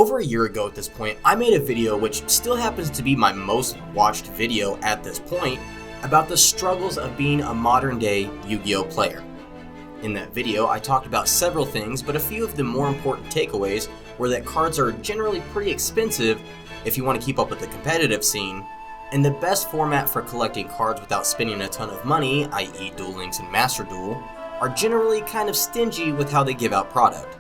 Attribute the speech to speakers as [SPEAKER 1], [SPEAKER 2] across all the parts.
[SPEAKER 1] Over a year ago at this point, I made a video which still happens to be my most watched video at this point about the struggles of being a modern day Yu-Gi-Oh player. In that video, I talked about several things, but a few of the more important takeaways were that cards are generally pretty expensive if you want to keep up with the competitive scene, and the best format for collecting cards without spending a ton of money, i.e. Duel Links and Master Duel, are generally kind of stingy with how they give out product.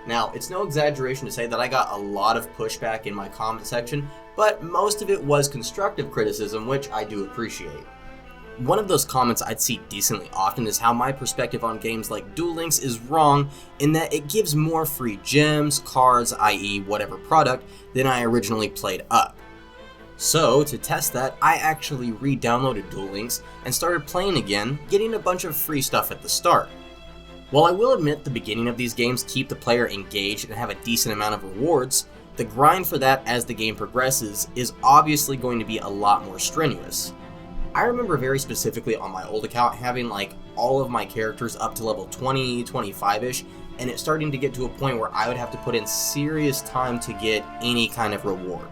[SPEAKER 1] Now, it's no exaggeration to say that I got a lot of pushback in my comment section, but most of it was constructive criticism, which I do appreciate. One of those comments I'd see decently often is how my perspective on games like Duel Links is wrong in that it gives more free gems, cards, i.e. whatever product, than I originally played up. So, to test that, I actually re-downloaded Duel Links and started playing again, getting a bunch of free stuff at the start. While I will admit the beginning of these games keep the player engaged and have a decent amount of rewards, the grind for that as the game progresses is obviously going to be a lot more strenuous. I remember very specifically on my old account having like all of my characters up to level 20, 25-ish, and it starting to get to a point where I would have to put in serious time to get any kind of reward.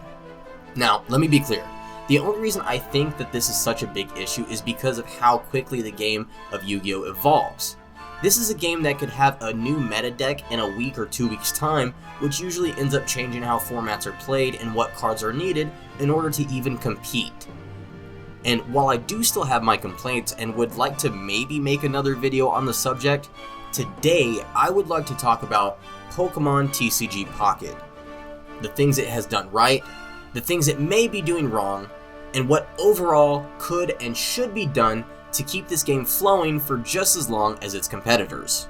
[SPEAKER 1] Now, let me be clear. The only reason I think that this is such a big issue is because of how quickly the game of Yu-Gi-Oh! Evolves. This is a game that could have a new meta deck in a week or 2 weeks' time, which usually ends up changing how formats are played and what cards are needed in order to even compete. And while I do still have my complaints and would like to maybe make another video on the subject, today I would like to talk about Pokemon TCG Pocket. The things it has done right, the things it may be doing wrong, and what overall could and should be done to keep this game flowing for just as long as its competitors.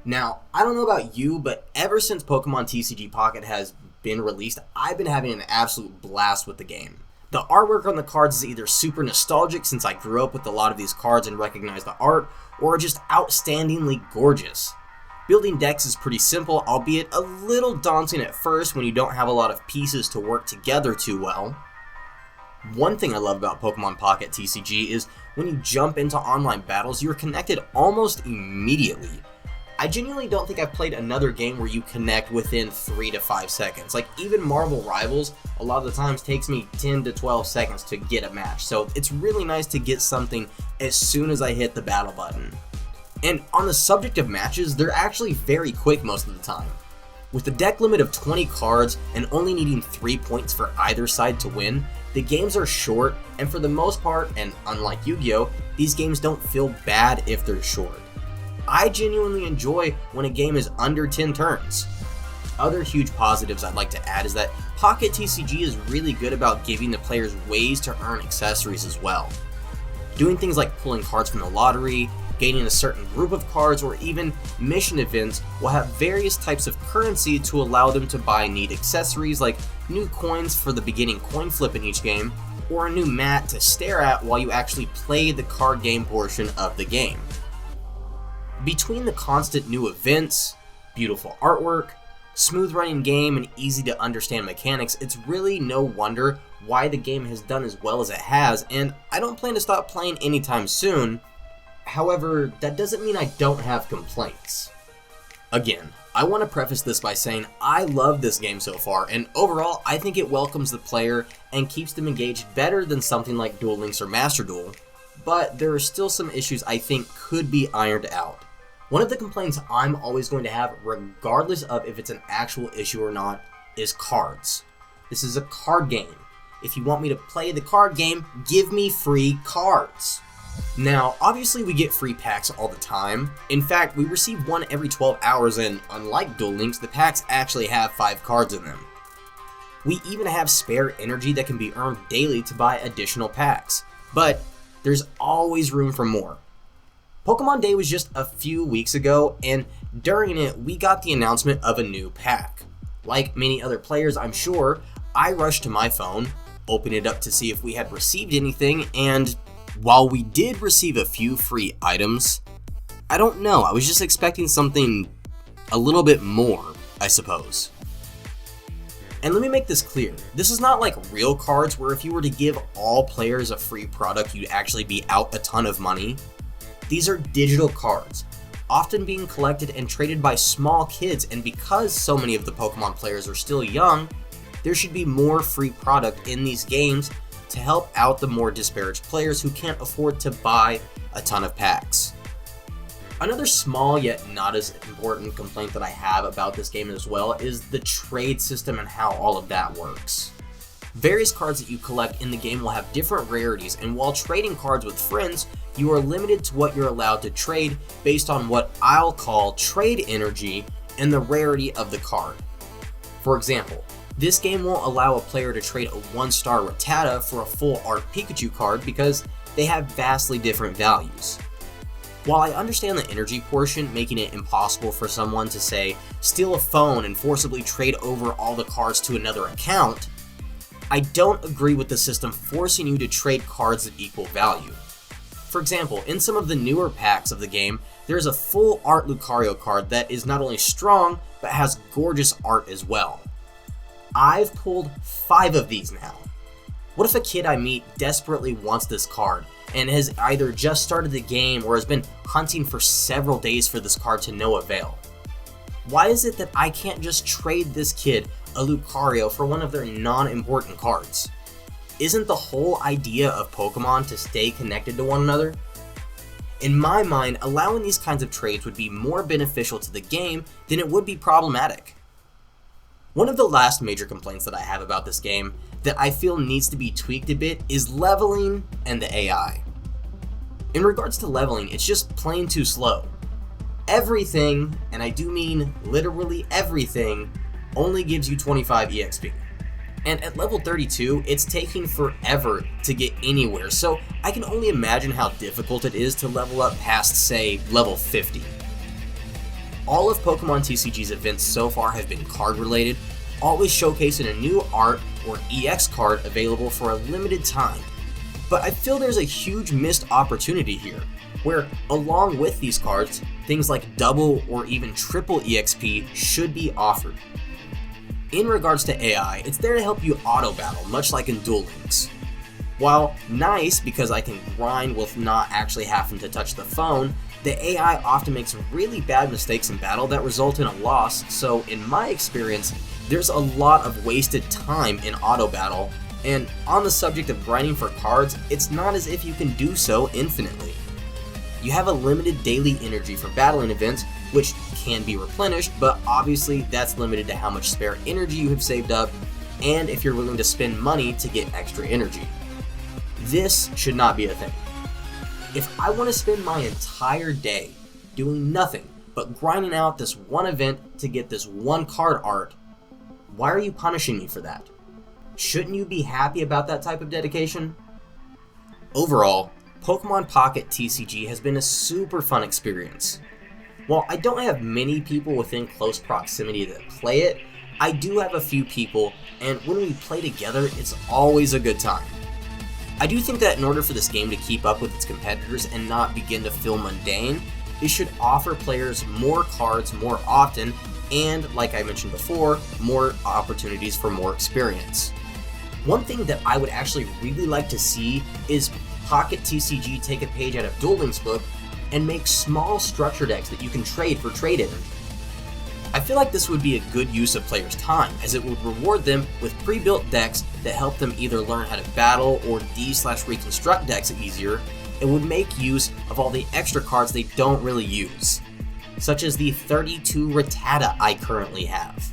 [SPEAKER 1] Now, I don't know about you, but ever since Pokemon TCG Pocket has been released, I've been having an absolute blast with the game. The artwork on the cards is either super nostalgic since I grew up with a lot of these cards and recognize the art, or just outstandingly gorgeous. Building decks is pretty simple, albeit a little daunting at first when you don't have a lot of pieces to work together too well. One thing I love about Pokemon Pocket TCG is when you jump into online battles, you're connected almost immediately. I genuinely don't think I've played another game where you connect within 3 to 5 seconds. Like, even Marvel Rivals, a lot of the times takes me 10 to 12 seconds to get a match. So it's really nice to get something as soon as I hit the battle button. And on the subject of matches, they're actually very quick most of the time. With a deck limit of 20 cards and only needing 3 points for either side to win, the games are short, and for the most part, and unlike Yu-Gi-Oh!, these games don't feel bad if they're short. I genuinely enjoy when a game is under 10 turns. Other huge positives I'd like to add is that Pocket TCG is really good about giving the players ways to earn accessories as well. Doing things like pulling cards from the lottery, gaining a certain group of cards, or even mission events will have various types of currency to allow them to buy neat accessories like new coins for the beginning coin flip in each game, or a new mat to stare at while you actually play the card game portion of the game. Between the constant new events, beautiful artwork, smooth running game, and easy to understand mechanics, it's really no wonder why the game has done as well as it has, and I don't plan to stop playing anytime soon. However, that doesn't mean I don't have complaints. Again, I want to preface this by saying I love this game so far, and overall I think it welcomes the player and keeps them engaged better than something like Duel Links or Master Duel, but there are still some issues I think could be ironed out. One of the complaints I'm always going to have, regardless of if it's an actual issue or not, is cards. This is a card game. If you want me to play the card game, give me free cards. Now, obviously we get free packs all the time. In fact, we receive one every 12 hours, and unlike Duel Links, the packs actually have 5 cards in them. We even have spare energy that can be earned daily to buy additional packs, but there's always room for more. Pokemon Day was just a few weeks ago, and during it, we got the announcement of a new pack. Like many other players, I'm sure, I rushed to my phone, opened it up to see if we had received anything, and while we did receive a few free items, I don't know, I was just expecting something a little bit more, I suppose. And let me make this clear, this is not like real cards where if you were to give all players a free product, you'd actually be out a ton of money. These are digital cards. often being collected and traded by small kids, and because so many of the Pokemon players are still young, there should be more free product in these games to help out the more disparaged players who can't afford to buy a ton of packs. Another small yet not as important complaint that I have about this game as well is the trade system and how all of that works. Various cards that you collect in the game will have different rarities, and while trading cards with friends, you are limited to what you're allowed to trade based on what I'll call trade energy and the rarity of the card. For example, this game won't allow a player to trade a 1-star Rattata for a full art Pikachu card because they have vastly different values. While I understand the energy portion, making it impossible for someone to, say, steal a phone and forcibly trade over all the cards to another account, I don't agree with the system forcing you to trade cards of equal value. For example, in some of the newer packs of the game, there's a full art Lucario card that is not only strong, but has gorgeous art as well. I've pulled 5 of these now. What if a kid I meet desperately wants this card and has either just started the game or has been hunting for several days for this card to no avail? Why is it that I can't just trade this kid a Lucario for one of their non-important cards? Isn't the whole idea of Pokemon to stay connected to one another? In my mind, allowing these kinds of trades would be more beneficial to the game than it would be problematic. One of the last major complaints that I have about this game that I feel needs to be tweaked a bit is leveling and the AI. In regards to leveling, it's just plain too slow. Everything, and I do mean literally everything, only gives you 25 EXP. And at level 32, it's taking forever to get anywhere, so I can only imagine how difficult it is to level up past, say, level 50. All of Pokemon TCG's events so far have been card related, always showcasing a new art or EX card available for a limited time. But I feel there's a huge missed opportunity here, where along with these cards, things like double or even triple EXP should be offered. In regards to AI, it's there to help you auto battle, much like in Duel Links. While nice because I can grind with not actually having to touch the phone, the AI often makes really bad mistakes in battle that result in a loss, so in my experience, there's a lot of wasted time in auto battle, and on the subject of grinding for cards, it's not as if you can do so infinitely. You have a limited daily energy for battling events, which can be replenished, but obviously that's limited to how much spare energy you have saved up, and if you're willing to spend money to get extra energy. This should not be a thing. If I want to spend my entire day doing nothing but grinding out this one event to get this one card art, why are you punishing me for that? Shouldn't you be happy about that type of dedication? Overall, Pokemon Pocket TCG has been a super fun experience. While I don't have many people within close proximity that play it, I do have a few people, and when we play together, it's always a good time. I do think that in order for this game to keep up with its competitors and not begin to feel mundane, it should offer players more cards more often and, like I mentioned before, more opportunities for more experience. One thing that I would actually really like to see is Pocket TCG take a page out of Duel Links' book and make small structure decks that you can trade for trade energy. I feel like this would be a good use of players' time, as it would reward them with pre-built decks that help them either learn how to battle or D/reconstruct decks easier, and would make use of all the extra cards they don't really use, such as the 32 Rattata I currently have.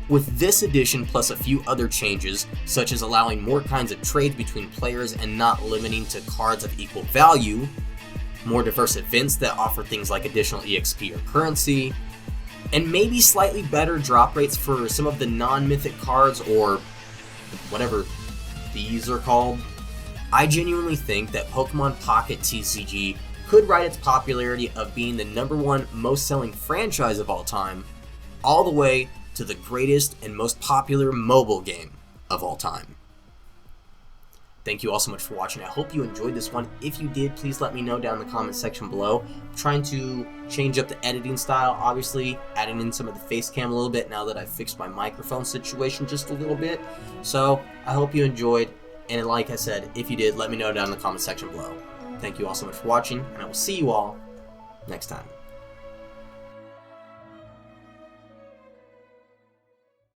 [SPEAKER 1] With this addition plus a few other changes, such as allowing more kinds of trades between players and not limiting to cards of equal value, more diverse events that offer things like additional EXP or currency, and maybe slightly better drop rates for some of the non-mythic cards or whatever these are called, I genuinely think that Pokemon Pocket TCG could ride its popularity of being the #1 most selling franchise of all time, all the way to the greatest and most popular mobile game of all time. Thank you all so much for watching. I hope you enjoyed this one. If you did, please let me know down in the comment section below. I'm trying to change up the editing style, obviously adding in some of the face cam a little bit now that I've fixed my microphone situation just a little bit. So I hope you enjoyed, and like I said, if you did, let me know down in the comment section below. Thank you all so much for watching, and I will see you all next time.